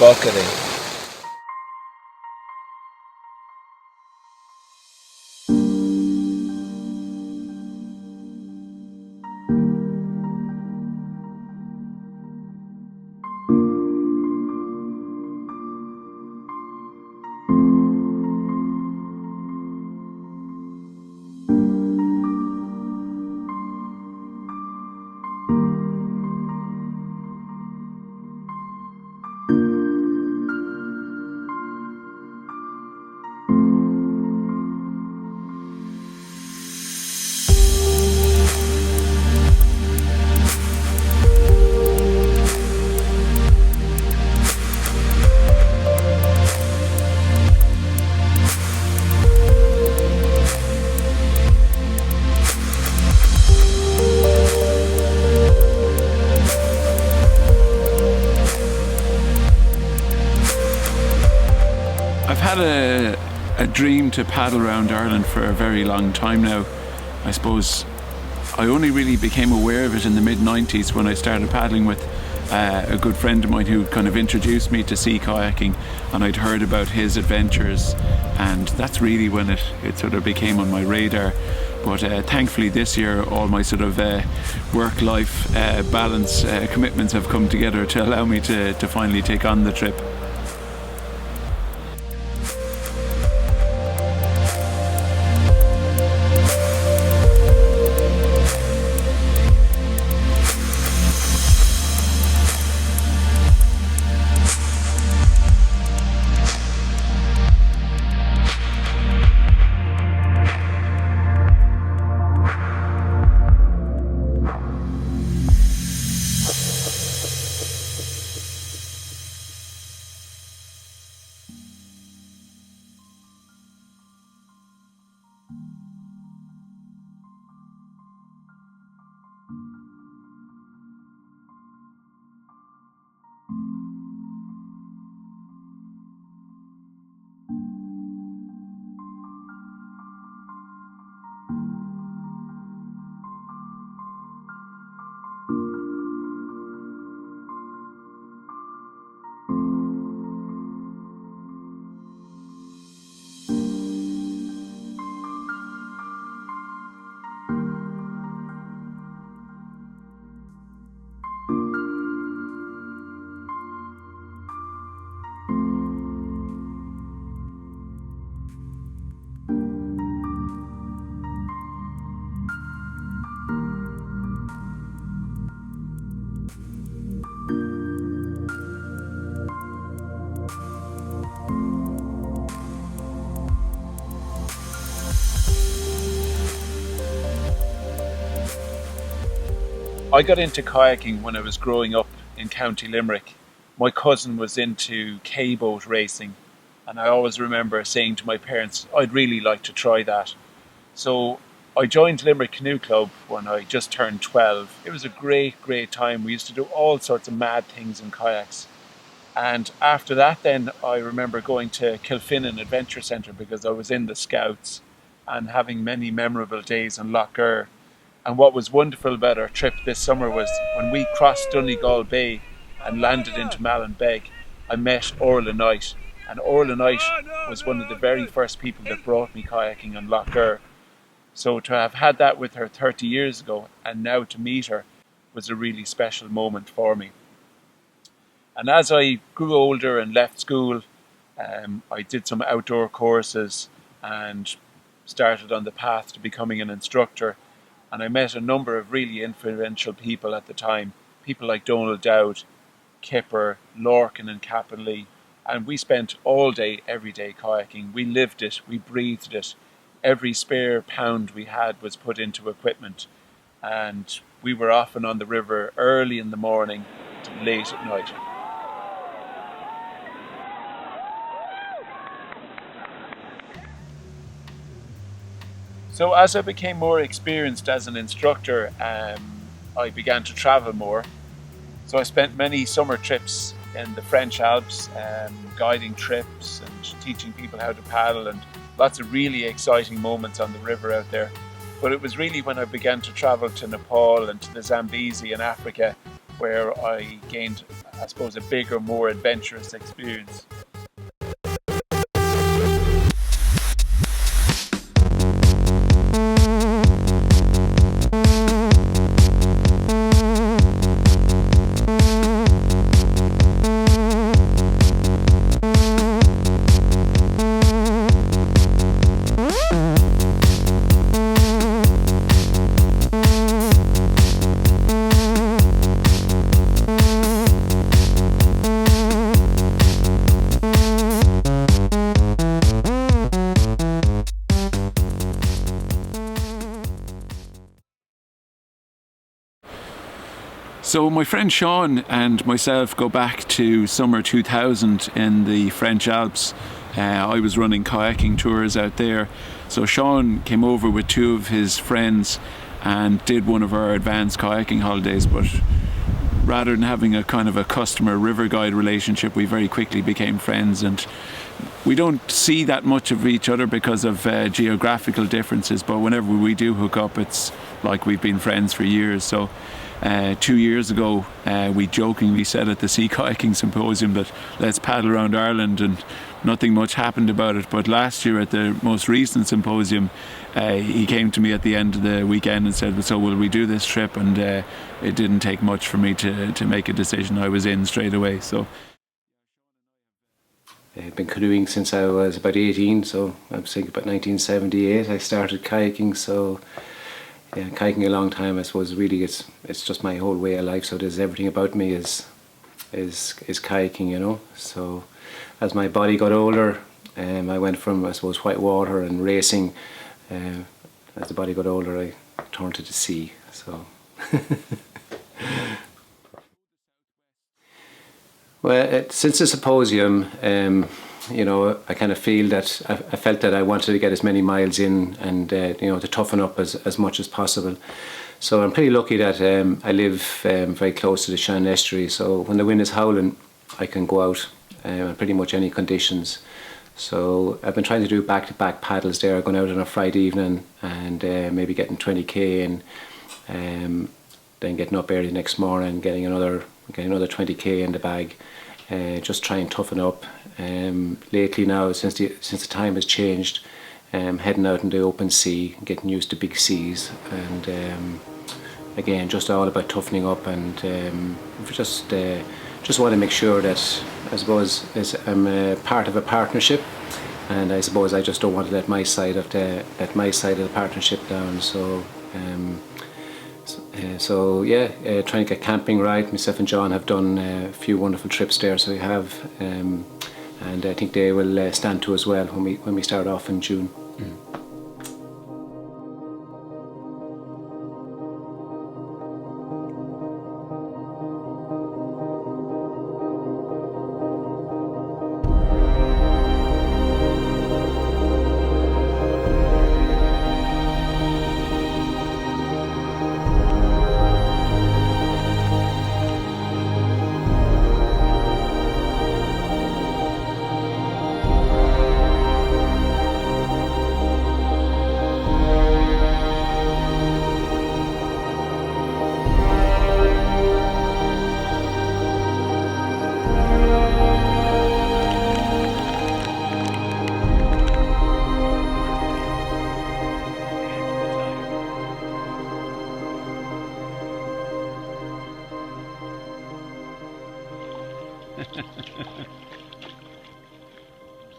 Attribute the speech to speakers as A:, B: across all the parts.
A: bucketing.
B: I've had a dream to paddle around Ireland for a very long time now. I suppose I only really became aware of it in the mid-90s when I started paddling with a good friend of mine who kind of introduced me to sea kayaking, and I'd heard about his adventures, and that's really when it sort of became on my radar. But thankfully this year all my sort of work-life balance commitments have come together to allow me to finally take on the trip. I got into kayaking when I was growing up in County Limerick. My cousin was into K-boat racing, and I always remember saying to my parents, I'd really like to try that. So I joined Limerick Canoe Club when I just turned 12. It was a great time. We used to do all sorts of mad things in kayaks. And after that then I remember going to Kilfinnan Adventure Centre because I was in the Scouts and having many memorable days in Lough Ger. And what was wonderful about our trip this summer was when we crossed Donegal Bay and landed into Mallinbeg, I met Orla Knight. And Orla Knight was one of the very first people that brought me kayaking on Lough Ger. So to have had that with her 30 years ago and now to meet her was a really special moment for me. And as I grew older and left school, I did some outdoor courses and started on the path to becoming an instructor. And I met a number of really influential people at the time. People like Donald Dowd, Kipper, Lorcan and Cappenley. And we spent all day, every day kayaking. We lived it, we breathed it. Every spare pound we had was put into equipment. And we were often on the river early in the morning to late at night. So as I became more experienced as an instructor, I began to travel more. So I spent many summer trips in the French Alps, guiding trips and teaching people how to paddle, and lots of really exciting moments on the river out there. But it was really when I began to travel to Nepal and to the Zambezi in Africa where I gained, I suppose, a bigger, more adventurous experience. So my friend Sean and myself go back to summer 2000 in the French Alps. I was running kayaking tours out there. So Sean came over with two of his friends and did one of our advanced kayaking holidays, but rather than having a kind of a customer river guide relationship, we very quickly became friends, and we don't see that much of each other because of geographical differences, but whenever we do hook up, it's like we've been friends for years. So 2 years ago, we jokingly said at the Sea Kayaking Symposium that let's paddle around Ireland, and nothing much happened about it. But last year at the most recent symposium, he came to me at the end of the weekend and said, so will we do this trip? And it didn't take much for me to make a decision. I was in straight away. So
A: I've been canoeing since I was about 18, so I was thinking about 1978 I started kayaking. So yeah, kayaking a long time. I suppose really it's just my whole way of life. So there's everything about me is kayaking, you know. So as my body got older, I went from, I suppose, whitewater and racing. As the body got older, I turned to the sea. So well, since the symposium, you know, I kind of feel that I felt that I wanted to get as many miles in and you know, to toughen up as much as possible. So I'm pretty lucky that I live very close to the Shannon Estuary. So when the wind is howling, I can go out in pretty much any conditions. So I've been trying to do back-to-back paddles there, going out on a Friday evening and maybe getting 20k and then getting up early the next morning, getting another 20k in the bag. Just try and toughen up. Lately now, since the time has changed, heading out in the open sea, getting used to big seas, and again, just all about toughening up, and just want to make sure that, I suppose, I'm a part of a partnership, and I suppose I just don't want to let my side of the partnership down. So yeah, trying to get camping right. Myself and Jon have done a few wonderful trips there, so we have, and I think they will stand to as well when we start off in June.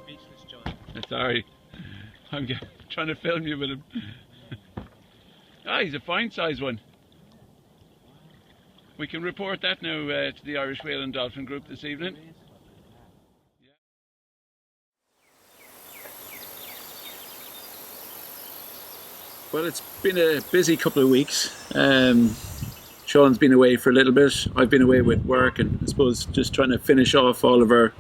B: Speechless, John. Sorry, I'm trying to film you with him. He's a fine size one. We can report that now to the Irish Whale and Dolphin Group this evening. Well, it's been a busy couple of weeks. Sean's been away for a little bit. I've been away with work, and I suppose just trying to finish off all of our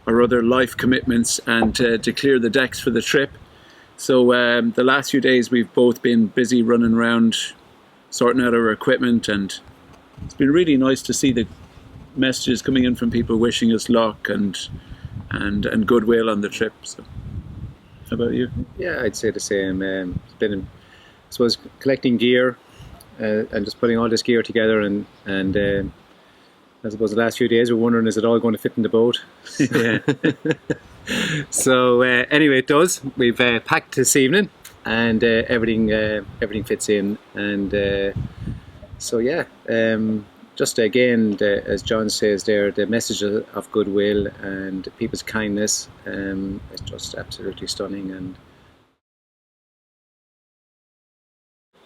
B: other life commitments and to clear the decks for the trip. So the last few days we've both been busy running around sorting out our equipment, and it's been really nice to see the messages coming in from people wishing us luck and goodwill on the trip. So how about you?
C: Yeah, I'd say the same. It's been, I suppose, collecting gear and just putting all this gear together and I suppose the last few days we're wondering, is it all going to fit in the boat? Yeah. So anyway, it does. We've packed this evening, and everything fits in. And so yeah, just again, as John says there, the message of goodwill and people's kindness is just absolutely stunning. And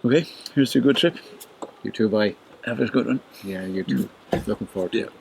B: Okay, here's to a good trip.
C: you too, bye.
B: Have a good one.
C: Yeah, you too. Looking forward to it.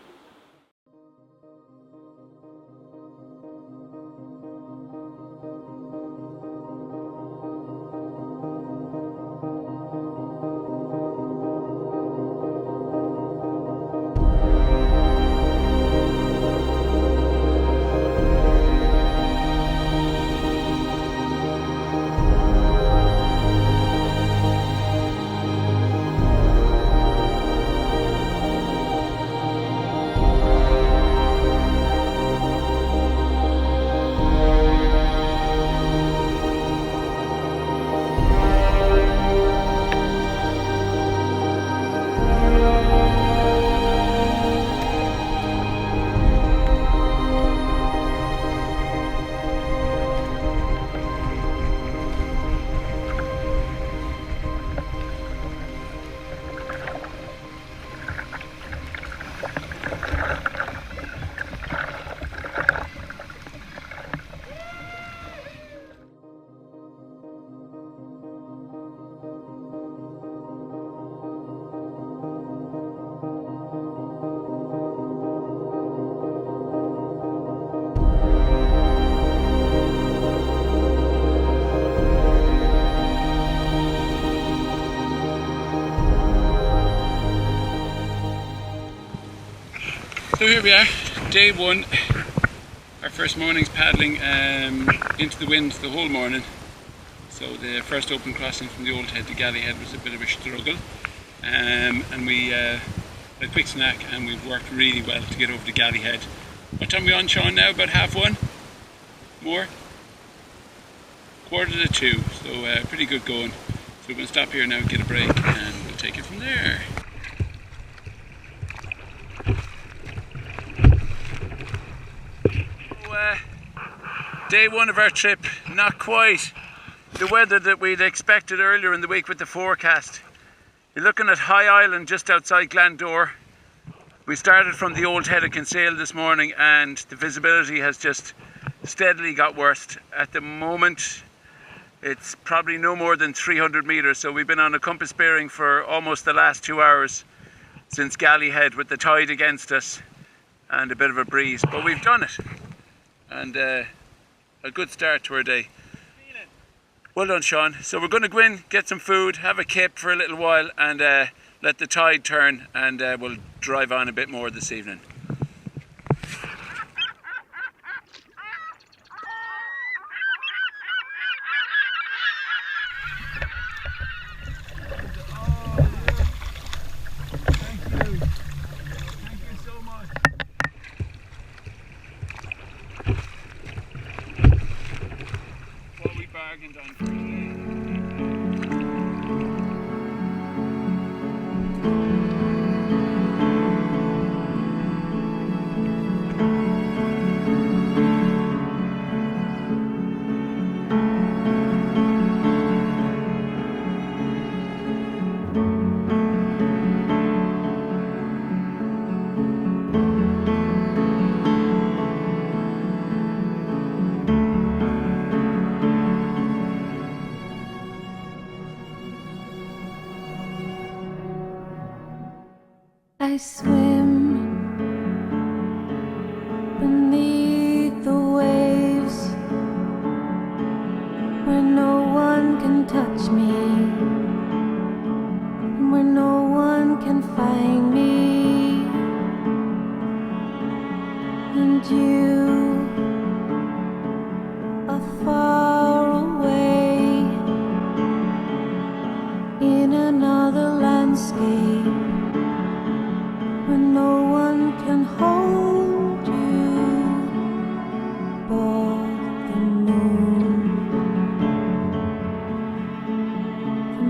B: So here we are, day one. Our first morning's paddling into the wind the whole morning. So the first open crossing from the Old Head to Gallyhead was a bit of a struggle. And we had a quick snack, and we've worked really well to get over to Gallyhead. What time are we on, Sean, now? About 1:30? More? 1:45, so pretty good going. So we're going to stop here now, get a break, and we'll take it from there. Day one of our trip, not quite the weather that we'd expected earlier in the week with the forecast. You're looking at High Island just outside Glandore. We started from the Old Head of Cahill this morning, and the visibility has just steadily got worse. At the moment it's probably no more than 300 metres, so we've been on a compass bearing for almost the last 2 hours since Gallyhead with the tide against us and a bit of a breeze, but we've done it. And a good start to our day. Well done, Sean. So we're going to go in, get some food, have a kip for a little while, and let the tide turn, and we'll drive on a bit more this evening. Bargained on for today.
D: I swim beneath the waves where no one can touch me and where no one can find me. And you are far away in another landscape where no one can hold you but the moon. The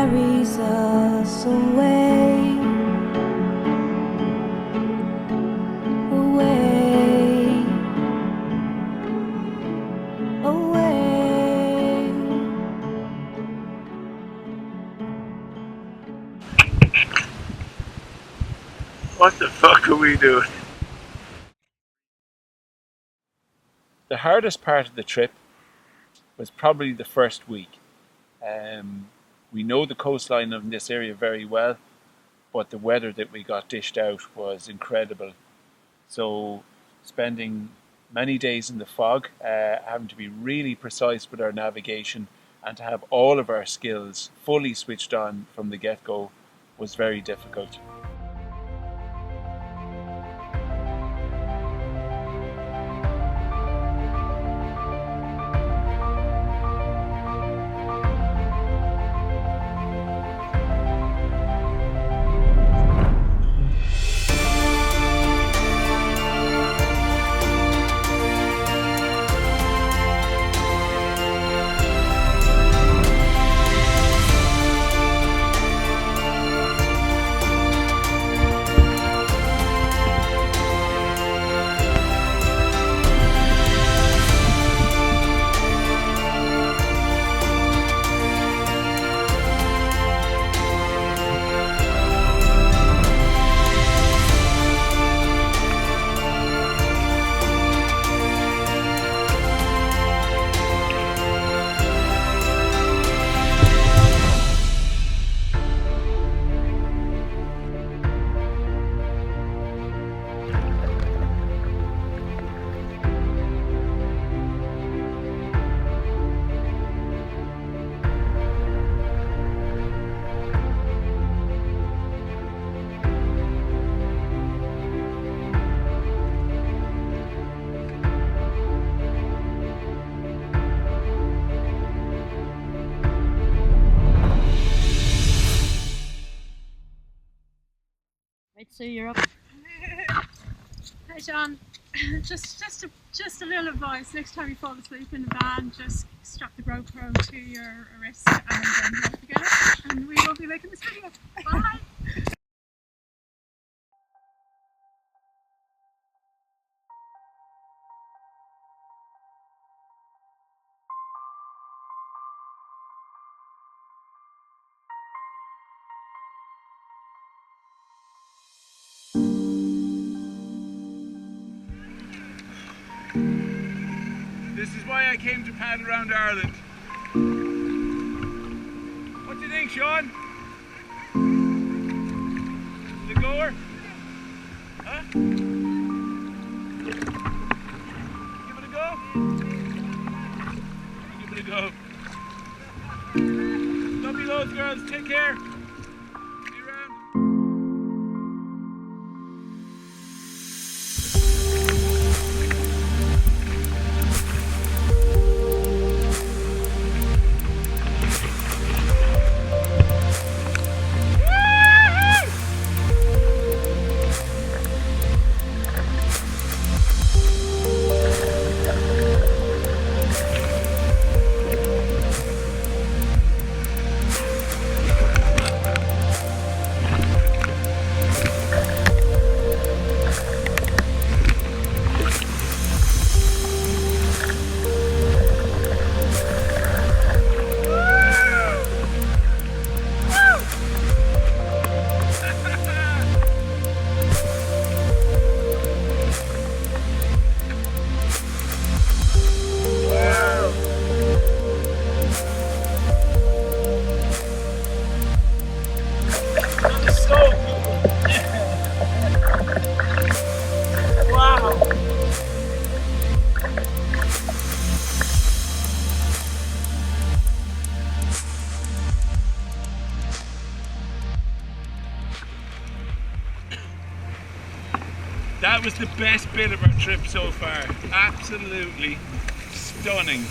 D: carries us away, away, away.
B: What the fuck are we doing? The hardest part of the trip was probably the first week. We know the coastline of this area very well, but the weather that we got dished out was incredible. So spending many days in the fog, having to be really precise with our navigation and to have all of our skills fully switched on from the get-go was very difficult.
E: Right, so you're up.
F: Hey Jon, just a little advice. Next time you fall asleep in the van, just strap the GoPro to your wrist and don't forget it. And we will be making this video. Bye.
B: This is why I came to Kayak Around Ireland. What do you think, Sean? The goer? Huh? Give it a go? Give it a go. Love you loads, girls. Take care. See you around. That was the best bit of our trip so far. Absolutely stunning.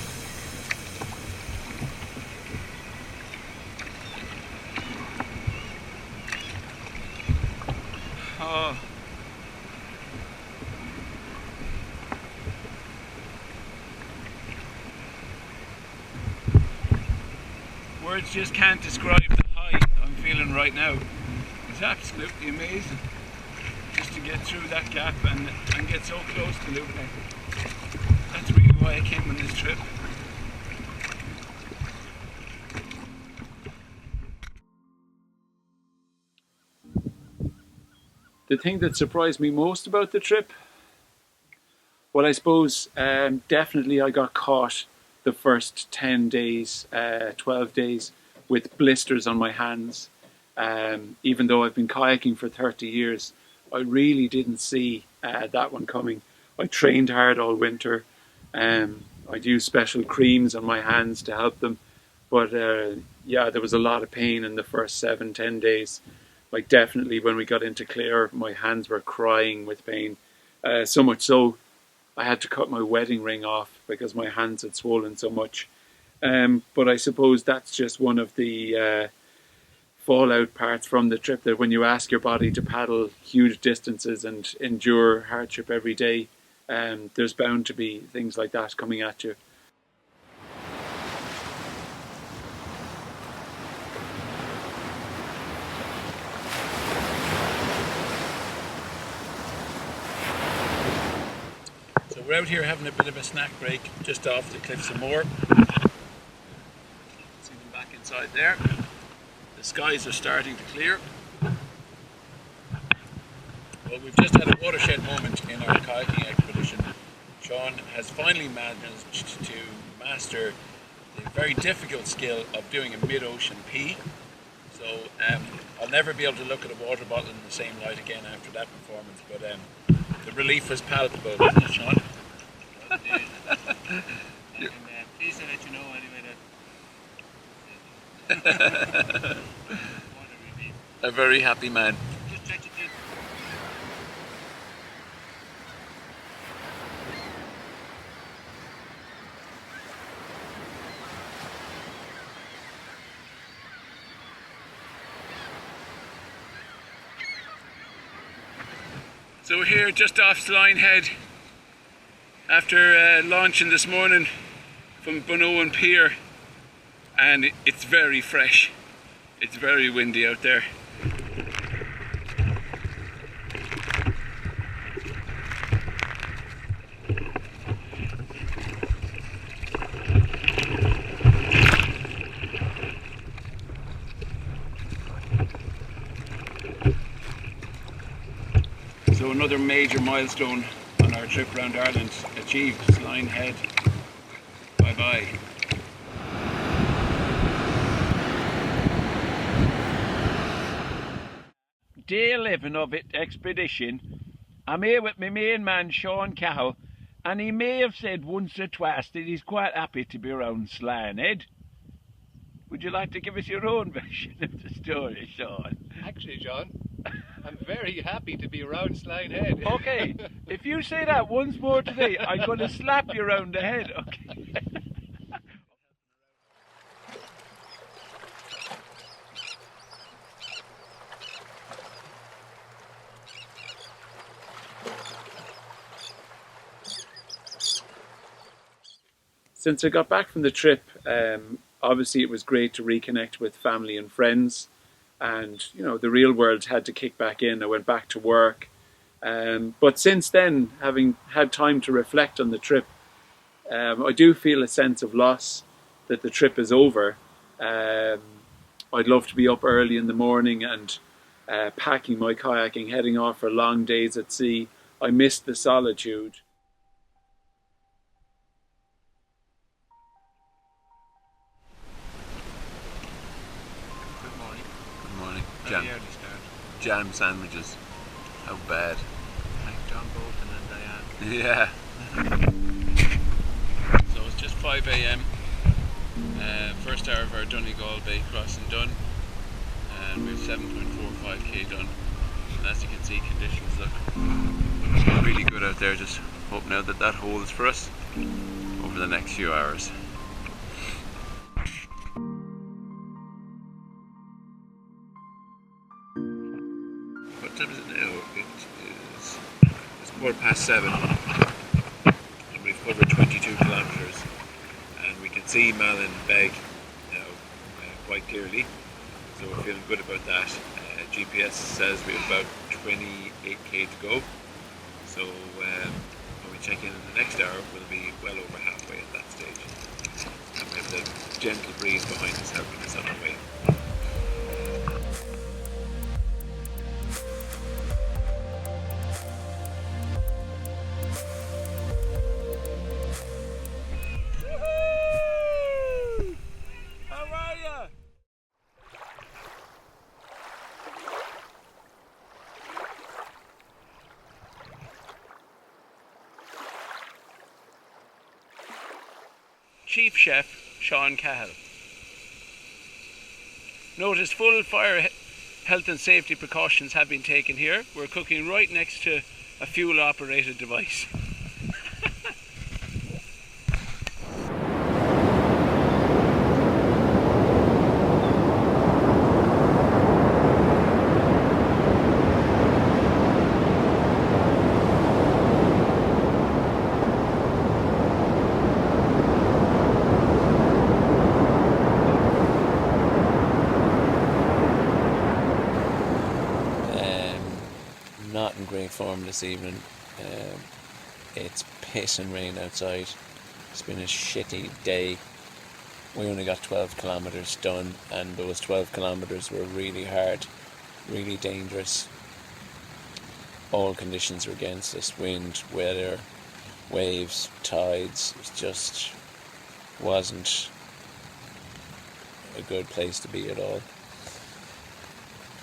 B: Oh. Words just can't describe the height feeling right now is absolutely amazing. Just to get through that gap and get so close to Loop Neck. That's really why I came on this trip. The thing that surprised me most about the trip, well, I suppose definitely I got caught the first 10 days, 12 days with blisters on my hands. Even though I've been kayaking for 30 years, I really didn't see that one coming. I trained hard all winter. I'd use special creams on my hands to help them. But yeah, there was a lot of pain in the first 7-10 days. Like definitely when we got into Clare, my hands were crying with pain. So much so, I had to cut my wedding ring off because my hands had swollen so much. But I suppose that's just one of the fallout parts from the trip, that when you ask your body to paddle huge distances and endure hardship every day, there's bound to be things like that coming at you. So we're out here having a bit of a snack break just off the cliffs of Moher. See them back inside there. The skies are starting to clear. Well, we've just had a watershed moment in our kayaking expedition. Jon has finally managed to master the very difficult skill of doing a mid-ocean pee. So I'll never be able to look at a water bottle in the same light again after that performance, but the relief was palpable, wasn't it, Jon?
E: Please let you know anyway that
B: a very happy man.
E: just check it in.
B: So we're here just off Sline Head after launching this morning from Bunowan Pier, and it's very fresh. It's very windy out there. So another major milestone on our trip around Ireland achieved. Sline Head. Bye bye. Day 11 of it expedition. I'm here with my main man Sean Cahill, and he may have said once or twice that he's quite happy to be around Sline Head. Would you like to give us your own version of the story, Sean?
C: Actually, John, I'm very happy to be around Sline Head.
B: Okay, if you say that once more today, I'm going to slap you around the head, okay? Since I got back from the trip, obviously it was great to reconnect with family and friends. And, you know, the real world had to kick back in. I went back to work. But since then, having had time to reflect on the trip, I do feel a sense of loss that the trip is over. I'd love to be up early in the morning and packing my kayaking, heading off for long days at sea. I missed the solitude. Jam sandwiches. How bad?
E: Like John Bolton and Diane.
B: Yeah. So it's just 5 a.m. First hour of our Donegal Bay crossing done, and we've 7.45k done. And as you can see, conditions look really good out there. Just hope now that that holds for us over the next few hours. What time is it now? It's 7:15, and we've covered 22 kilometres, and we can see Malin Beg now quite clearly. So we're feeling good about that. GPS says we have about 28k to go. So when we check in the next hour, we'll be well over halfway at that stage. And we have the gentle breeze behind us helping us on our way. How are ya? Chief Chef Sean Cahill. Notice full fire health and safety precautions have been taken here. We're cooking right next to a fuel operated device. Not in great form this evening. It's piss and rain outside. It's been a shitty day. We only got 12 kilometres done, and those 12 kilometres were really hard, really dangerous. All conditions were against us: wind, weather, waves, tides. It just wasn't a good place to be at all.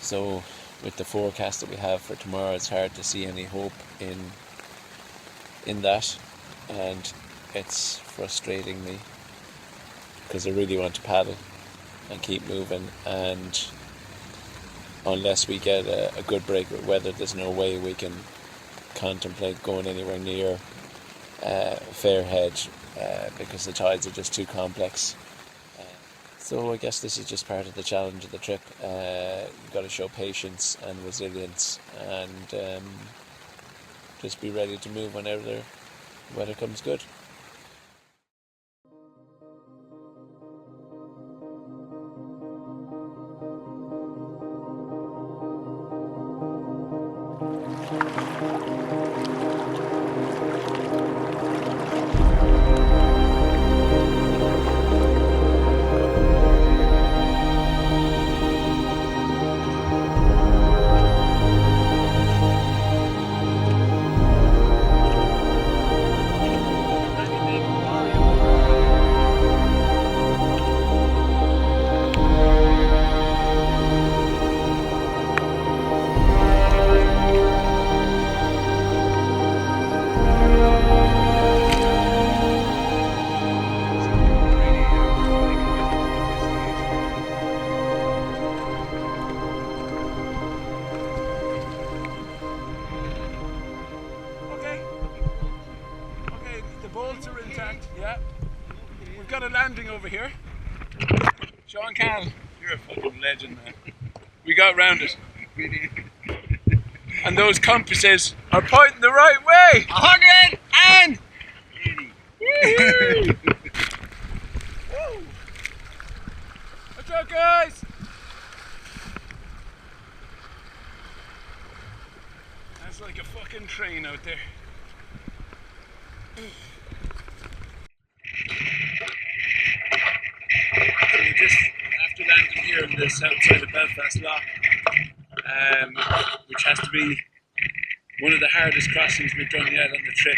B: So with the forecast that we have for tomorrow, it's hard to see any hope in that, and it's frustrating me because I really want to paddle and keep moving, and unless we get a good break with weather, there's no way we can contemplate going anywhere near Fairhead because the tides are just too complex. So I guess this is just part of the challenge of the trip. You've got to show patience and resilience, and just be ready to move whenever the weather comes good. Bolts are intact, yeah. We've got a landing over here. Sean Cahill, you're a fucking legend, man. We got round it. And those compasses are pointing the right way. 180. Woo! What's up, guys? That's like a fucking train out there. So we're just after landing here on the south side of Belfast Lock, which has to be one of the hardest crossings we've done yet on the trip.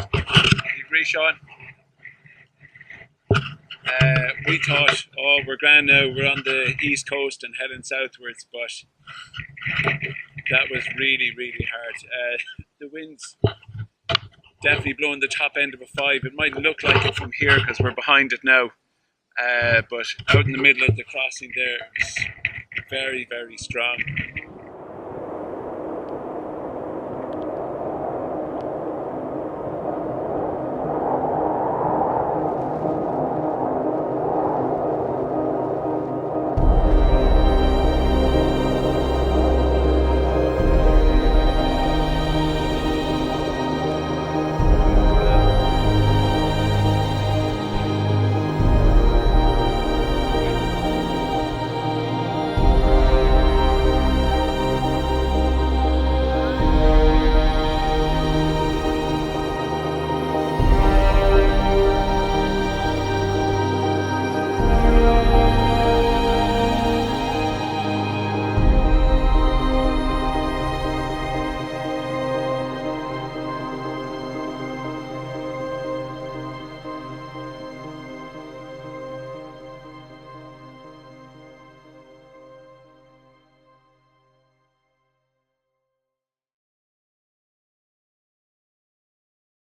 B: You agree, Sean? We thought, oh, we're grand now, we're on the east coast and heading southwards, but that was really, really hard. The wind's definitely blowing the top end of a 5. It might look like it from here because we're behind it now, but out in the middle of the crossing there, it's very, very strong.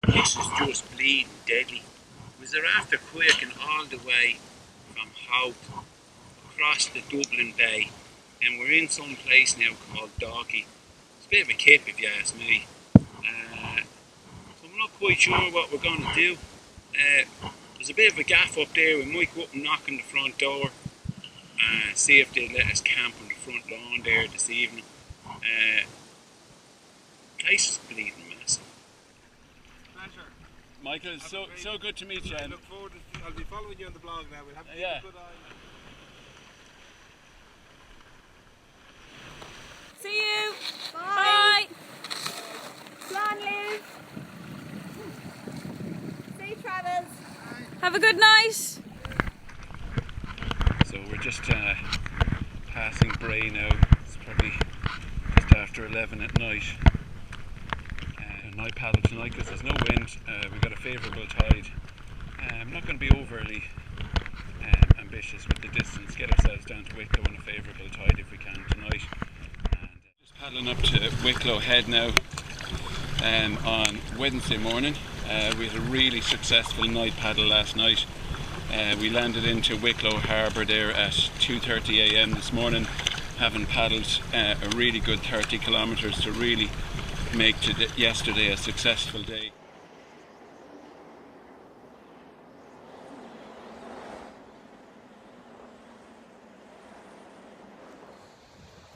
G: This is just bleeding deadly. Was there after quaking all the way from Howth across the Dublin Bay, and we're in some place now called Dalkey. It's a bit of a kip if you ask me. So I'm not quite sure what we're going to do. There's a bit of a gaff up there. We might go up and knock on the front door and see if they'll let us camp on the front lawn there this evening. Place is bleeding massive.
E: Pleasure.
B: Michael, so good to meet you.
E: I look forward to, I'll be following you on the blog now. We'll have to keep a good eye.
H: See you. Bye. Come on, Liz. Safe travels. Have a good night.
B: So we're just passing Bray now. It's probably just after 11 at night. Night paddle tonight because there's no wind. We've got a favourable tide. I'm not going to be overly ambitious with the distance. Get ourselves down to Wicklow on a favourable tide if we can tonight. And just paddling up to Wicklow Head now on Wednesday morning. We had a really successful night paddle last night. We landed into Wicklow Harbour there at 2:30 a.m. this morning, having paddled a really good 30 kilometres to really make yesterday a successful day.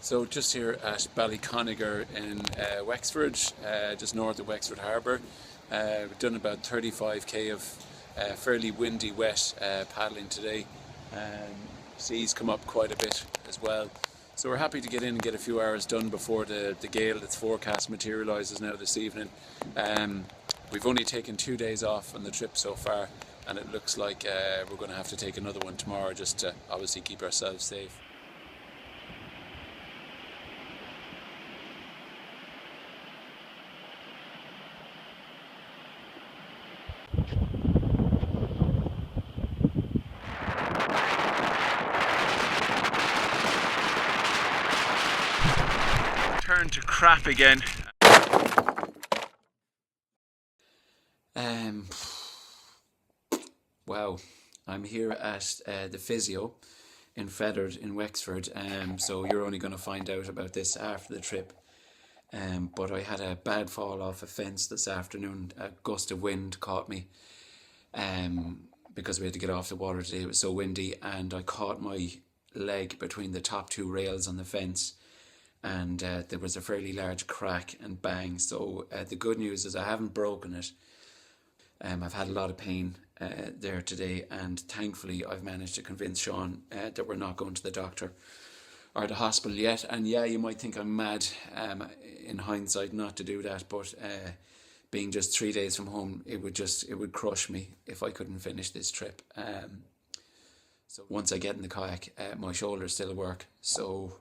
B: So just here at Ballyconnegar in Wexford, just north of Wexford Harbour. We've done about 35k of fairly windy, wet paddling today. Seas come up quite a bit as well. So we're happy to get in and get a few hours done before the gale that's forecast materialises now this evening. We've only taken 2 days off on the trip so far, and it looks like we're going to have to take another one tomorrow just to obviously keep ourselves safe. Turn to crap again. Wow, I'm here at the physio in Feathered in Wexford, so you're only going to find out about this after the trip. But I had a bad fall off a fence this afternoon. A gust of wind caught me because we had to get off the water today. It was so windy, and I caught my leg between the top two rails on the fence. And there was a fairly large crack and bang. So the good news is I haven't broken it. I've had a lot of pain there today, and thankfully I've managed to convince Sean that we're not going to the doctor or the hospital yet. And yeah, you might think I'm mad in hindsight not to do that, but being just 3 days from home, it would crush me if I couldn't finish this trip. So once I get in the kayak, my shoulders still work. So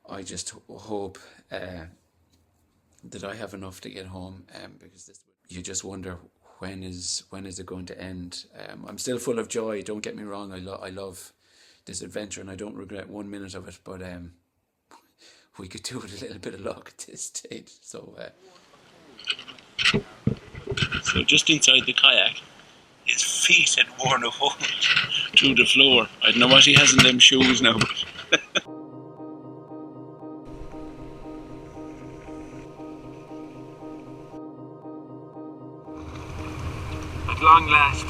B: I just hope that I have enough to get home, because you just wonder when is it going to end. I'm still full of joy, don't get me wrong. I love this adventure and I don't regret 1 minute of it, but we could do with a little bit of luck at this stage. So
G: just inside the kayak, his feet had worn a hole through the floor. I don't know what he has in them shoes now, but at long last,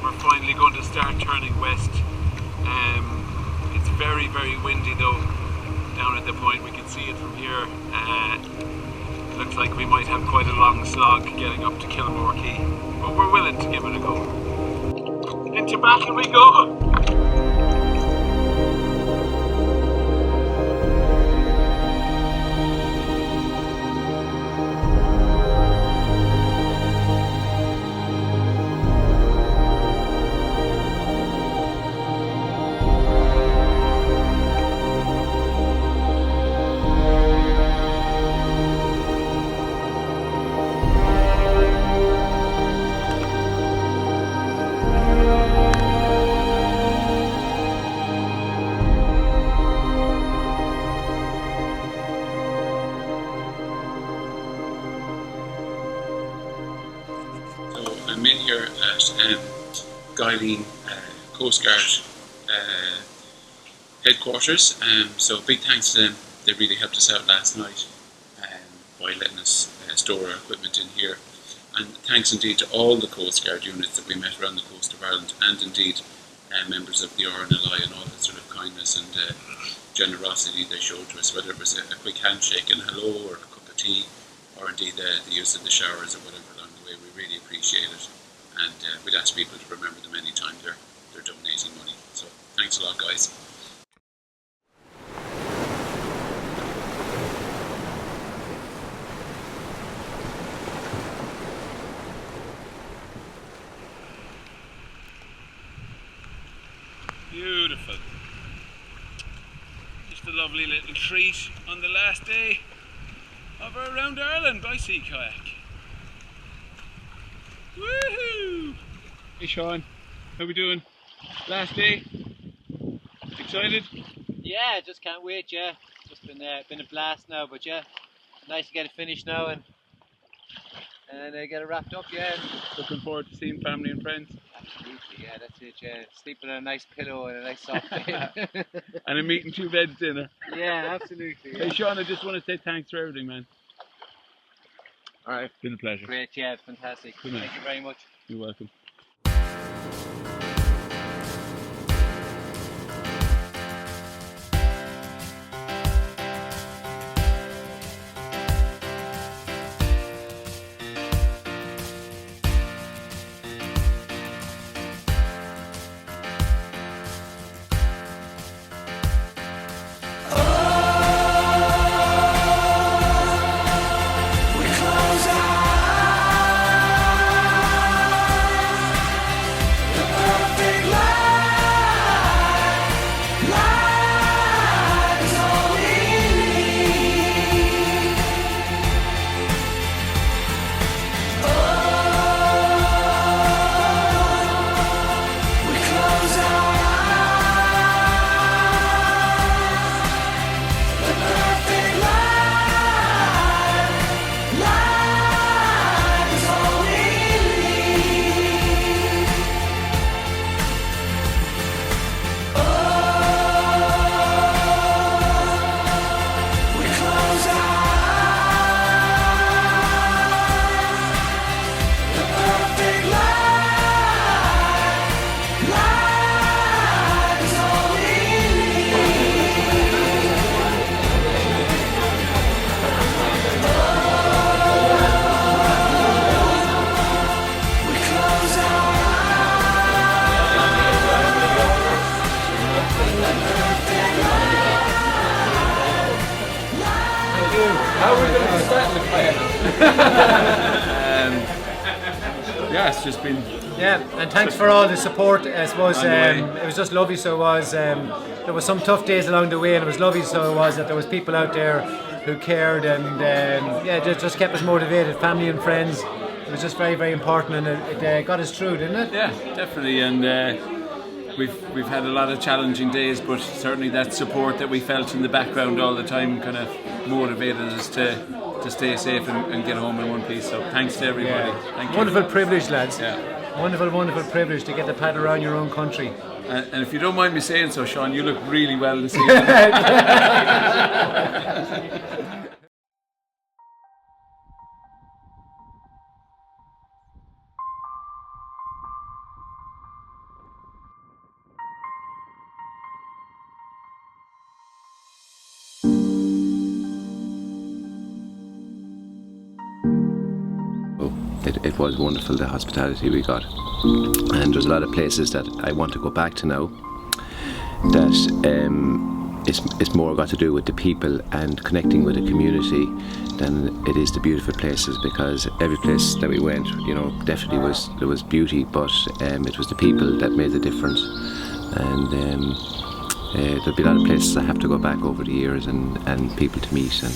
G: we're finally going to start turning west. It's very, very windy though, down at the point. We can see it from here. Looks like we might have quite a long slog getting up to Kilmore Quay, but we're willing to give it a go. Into battle we go!
I: Eileen Coast Guard headquarters. So big thanks to them. They really helped us out last night by letting us store our equipment in here. And thanks indeed to all the Coast Guard units that we met around the coast of Ireland, and indeed members of the RNLI, and all the sort of kindness and generosity they showed to us, whether it was a quick handshake and hello, or a cup of tea, or indeed the use of the showers or whatever along the way. We really appreciate it, and we'd ask people to remember them any time they're donating money. So thanks a lot, guys.
B: Beautiful. Just a lovely little treat on the last day of our Around Ireland by Sea Kayak. Woohoo! Hey Sean, how we doing? Last day? Excited?
C: Yeah, just can't wait. Yeah, just been a blast now, but yeah, nice to get it finished now and get it wrapped up. Yeah.
B: Looking forward to seeing family and friends.
C: Absolutely, yeah, that's it. Yeah, sleeping on a nice pillow and a nice soft bed.
B: And a meat and two beds dinner.
C: Yeah, absolutely. Yeah.
B: Hey Sean, I just want to say thanks for everything, man.
C: All right.
B: Been a pleasure.
C: Great, yeah, fantastic.
B: Good night.
C: Thank you very much.
B: You're welcome. Yeah, it's just been...
C: Yeah, and thanks for all the support. I suppose it was just lovely. So it was. There was some tough days along the way, and it was lovely. So it was that there was people out there who cared, and yeah, just kept us motivated. Family and friends. It was just very, very important, and it got us through, didn't it?
B: Yeah, definitely. And we've had a lot of challenging days, but certainly that support that we felt in the background all the time kind of motivated us to stay safe and get home in one piece. So thanks to everybody.
C: Yeah.
B: Thank you.
C: Wonderful privilege, lads.
B: Yeah.
C: Wonderful privilege to get to paddle around your own country.
B: And if you don't mind me saying so, Sean, you look really well this evening.
A: It was wonderful, the hospitality we got, and there's a lot of places that I want to go back to now that it's more got to do with the people and connecting with the community than it is the beautiful places, because every place that we went, you know, definitely there was beauty, but it was the people that made the difference. And there'll be a lot of places I have to go back over the years and people to meet. And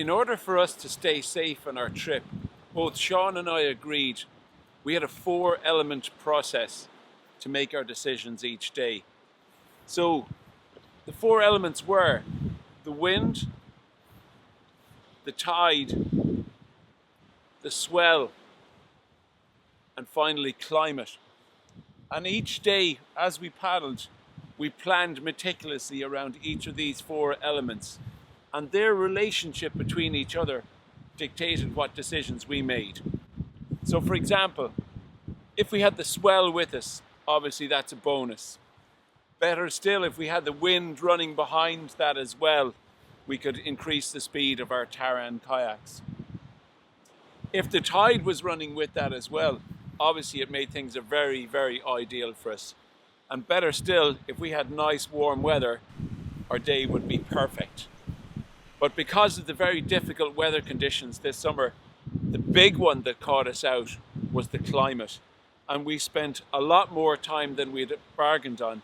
B: in order for us to stay safe on our trip, both Sean and I agreed we had a 4-element process to make our decisions each day. So the 4 elements were the wind, the tide, the swell, and finally climate. And each day as we paddled, we planned meticulously around each of these 4 elements, and their relationship between each other dictated what decisions we made. So for example, if we had the swell with us, obviously that's a bonus. Better still, if we had the wind running behind that as well, we could increase the speed of our Taran kayaks. If the tide was running with that as well, obviously it made things very, very ideal for us. And better still, if we had nice warm weather, our day would be perfect. But because of the very difficult weather conditions this summer, the big one that caught us out was the climate. And we spent a lot more time than we'd bargained on,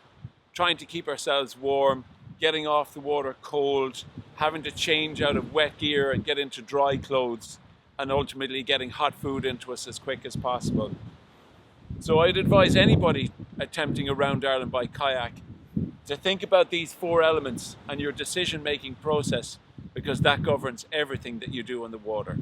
B: trying to keep ourselves warm, getting off the water cold, having to change out of wet gear and get into dry clothes, and ultimately getting hot food into us as quick as possible. So I'd advise anybody attempting Around Ireland by kayak to think about these 4 elements and your decision-making process, because that governs everything that you do on the water.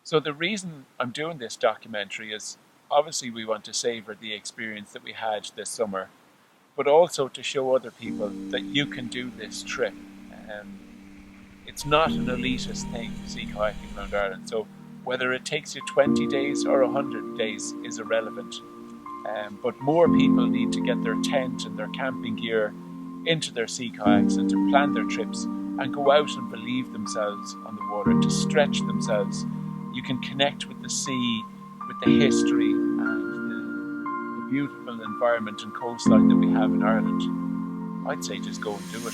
B: So the reason I'm doing this documentary is obviously we want to savour the experience that we had this summer, but also to show other people that you can do this trip. It's not an elitist thing, sea kayaking around Ireland. So whether it takes you 20 days or 100 days is irrelevant. But more people need to get their tent and their camping gear into their sea kayaks and to plan their trips and go out and believe themselves on the water, to stretch themselves. You can connect with the sea, with the history and the beautiful environment and coastline that we have in Ireland. I'd say just go and do it.